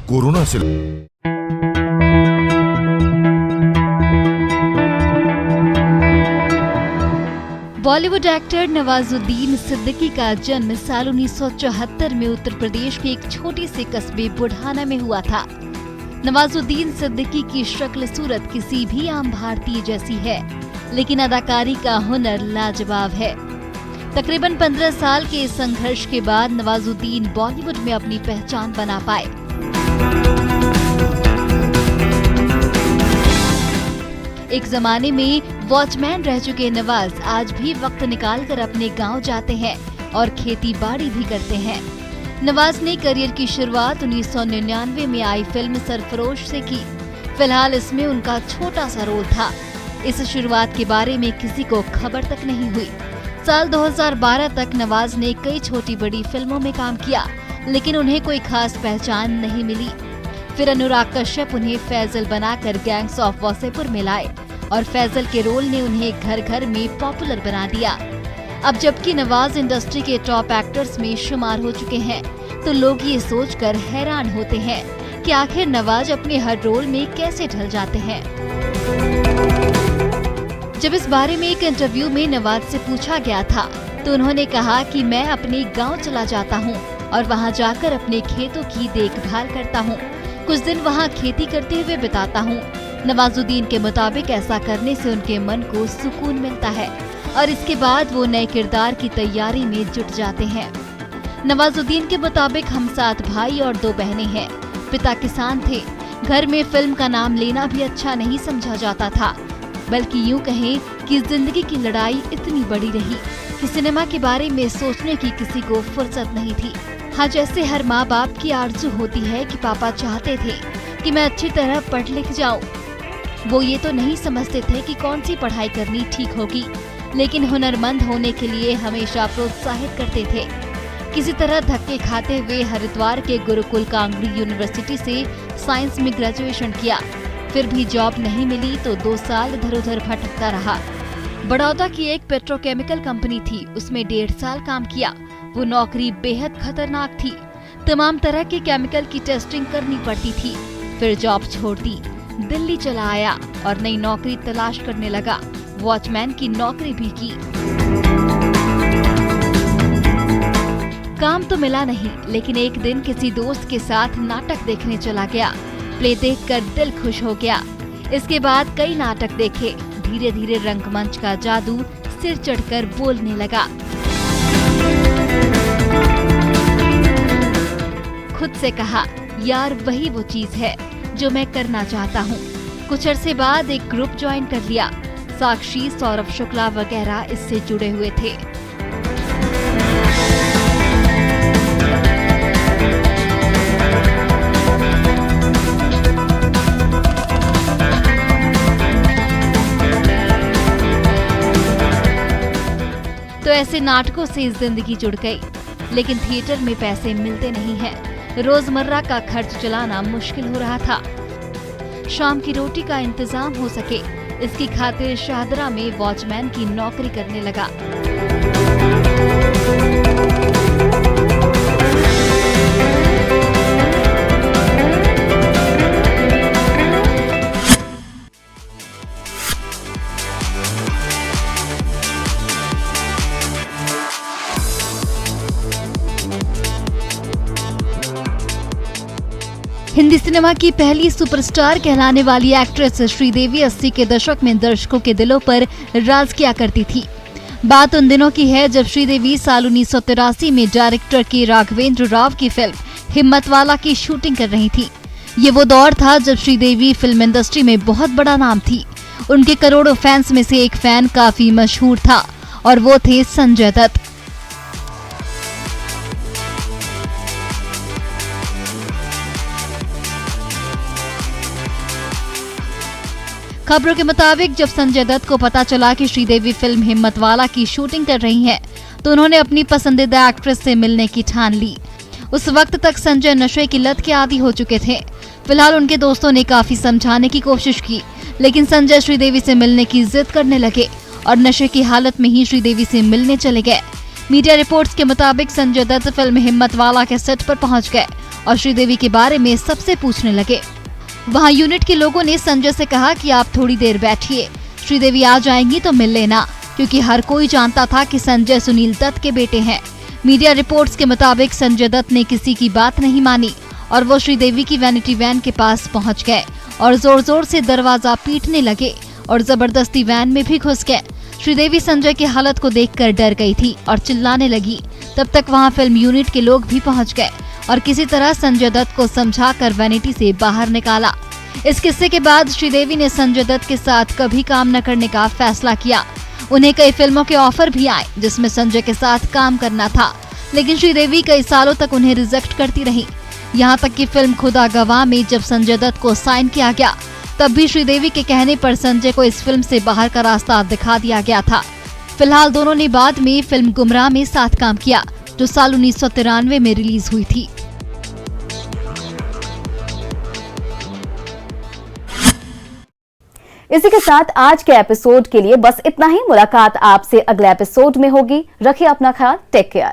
Corona से। Bollywood actor Nawazuddin Siddiqui का जन्म साल 1974 में उत्तर प्रदेश के एक छोटे से कस्बे बुढ़ाना में हुआ था। नवाजुद्दीन सिद्दीकी की शक्ल सूरत किसी भी आम भारतीय जैसी है, लेकिन अदाकारी का हुनर लाजवाब है। तकरीबन 15 साल के इस संघर्ष के बाद नवाजुद्दीन बॉलीवुड में अपनी पहचान बना पाए। एक जमाने में वॉचमैन रह चुके नवाज आज भी वक्त निकालकर अपने गांव जाते हैं और खेती बाड़ी भी करते हैं। नवाज ने करियर की शुरुआत 1999 में आई फिल्म सरफरोश से की। फिलहाल इसमें उनका छोटा सा रोल था। इस शुरुआत के बारे में किसी को खबर तक नहीं हुई। साल 2012 तक नवाज ने कई छोटी बड़ी फिल्मों में काम किया, लेकिन उन्हें कोई खास पहचान नहीं मिली। फिर अनुराग कश्यप उन्हें फैजल बनाकर गैंग्स ऑफ वासेपुर में लाए और फैजल के रोल ने उन्हें घर घर में पॉपुलर बना दिया। अब जबकि नवाज इंडस्ट्री के टॉप एक्टर्स में शुमार हो चुके हैं, तो लोग ये सोचकर हैरान होते हैं कि आखिर नवाज अपने हर रोल में कैसे ढल जाते हैं। जब इस बारे में एक इंटरव्यू में नवाज से पूछा गया था, तो उन्होंने कहा कि मैं अपने गाँव चला जाता हूँ और वहाँ जाकर अपने खेतों की देखभाल करता हूँ। कुछ दिन वहाँ खेती करते हुए बिताता हूँ। नवाजुद्दीन के मुताबिक ऐसा करने से उनके मन को सुकून मिलता है और इसके बाद वो नए किरदार की तैयारी में जुट जाते हैं। नवाजुद्दीन के मुताबिक हम 7 भाई और 2 बहनें हैं। पिता किसान थे। घर में फिल्म का नाम लेना भी अच्छा नहीं समझा जाता था, बल्कि यूँ कहें कि जिंदगी की लड़ाई इतनी बड़ी रही कि सिनेमा के बारे में सोचने की किसी को फुर्सत नहीं थी। हाँ, जैसे हर माँ बाप की आरज़ू होती है कि पापा चाहते थे कि मैं अच्छी तरह पढ़ लिख जाऊं। वो ये तो नहीं समझते थे कि कौन सी पढ़ाई करनी ठीक होगी, लेकिन हुनरमंद होने के लिए हमेशा प्रोत्साहित करते थे। किसी तरह धक्के खाते हुए हरिद्वार के गुरुकुल कांगड़ी यूनिवर्सिटी से साइंस में ग्रेजुएशन किया। फिर भी जॉब नहीं मिली तो 2 साल इधर उधर भटकता रहा। बड़ौदा की एक पेट्रोकेमिकल कंपनी थी, उसमें 1.5 साल काम किया। वो नौकरी बेहद खतरनाक थी। तमाम तरह के केमिकल की टेस्टिंग करनी पड़ती थी। फिर जॉब छोड़ दी, दिल्ली चला आया और नई नौकरी तलाश करने लगा। वॉचमैन की नौकरी भी की। काम तो मिला नहीं, लेकिन एक दिन किसी दोस्त के साथ नाटक देखने चला गया। प्ले देखकर दिल खुश हो गया। इसके बाद कई नाटक देखे। धीरे धीरे रंगमंच का जादू सिर चढ़कर बोलने लगा। खुद से कहा, यार वही वो चीज है जो मैं करना चाहता हूँ। कुछ अरसे बाद एक ग्रुप ज्वाइन कर लिया। साक्षी, सौरभ शुक्ला वगैरह इससे जुड़े हुए थे। तो ऐसे नाटकों से जिंदगी जुड़ गई, लेकिन थिएटर में पैसे मिलते नहीं हैं। रोजमर्रा का खर्च चलाना मुश्किल हो रहा था। शाम की रोटी का इंतजाम हो सके, इसकी खातिर शाहदरा में वॉचमैन की नौकरी करने लगा। हिंदी सिनेमा की पहली सुपरस्टार कहलाने वाली एक्ट्रेस श्रीदेवी 80 के दशक में दर्शकों के दिलों पर राज किया करती थी। बात उन दिनों की है जब श्रीदेवी साल 1983 में डायरेक्टर के राघवेंद्र राव की फिल्म हिम्मतवाला की शूटिंग कर रही थी। ये वो दौर था जब श्रीदेवी फिल्म इंडस्ट्री में बहुत बड़ा नाम थी। उनके करोड़ों फैंस में से एक फैन काफी मशहूर था और वो थे संजय दत्त। खबरों के मुताबिक जब संजय दत्त को पता चला कि श्रीदेवी फिल्म हिम्मतवाला की शूटिंग कर रही हैं, तो उन्होंने अपनी पसंदीदा एक्ट्रेस से मिलने की ठान ली। उस वक्त तक संजय नशे की लत के आदी हो चुके थे। फिलहाल उनके दोस्तों ने काफी समझाने की कोशिश की, लेकिन संजय श्रीदेवी से मिलने की जिद करने लगे और नशे की हालत में ही श्रीदेवी से मिलने चले गए। मीडिया रिपोर्ट्स के मुताबिक संजय दत्त फिल्म हिम्मतवाला के सेट पर पहुंच गए और श्रीदेवी के बारे में सबसे पूछने लगे। वहाँ यूनिट के लोगों ने संजय से कहा कि आप थोड़ी देर बैठिए, श्रीदेवी आ जाएंगी तो मिल लेना, क्योंकि हर कोई जानता था कि संजय सुनील दत्त के बेटे हैं। मीडिया रिपोर्ट्स के मुताबिक संजय दत्त ने किसी की बात नहीं मानी और वो श्रीदेवी की वैनिटी वैन के पास पहुंच गए और जोर जोर से दरवाजा पीटने लगे और जबरदस्ती वैन में भी घुस गए। श्रीदेवी संजय की हालत को देखकर डर गई थी और चिल्लाने लगी। तब तक वहां फिल्म यूनिट के लोग भी पहुंच गए और किसी तरह संजय दत्त को समझाकर वैनिटी से बाहर निकाला। इस किस्से के बाद श्रीदेवी ने संजय दत्त के साथ कभी काम न करने का फैसला किया। उन्हें कई फिल्मों के ऑफर भी आए जिसमें संजय के साथ काम करना था, लेकिन श्रीदेवी कई सालों तक उन्हें रिजेक्ट करती रही। यहाँ तक कि फिल्म खुदा गवाह में जब संजय दत्त को साइन किया गया, तब भी श्रीदेवी के कहने पर संजय को इस फिल्म से बाहर का रास्ता दिखा दिया गया था। फिलहाल दोनों ने बाद में फिल्म गुमराह में साथ काम किया, जो साल 1993 में रिलीज हुई थी। इसी के साथ आज के एपिसोड के लिए बस इतना ही। मुलाकात आपसे अगले एपिसोड में होगी। रखिए अपना ख्याल। Take care.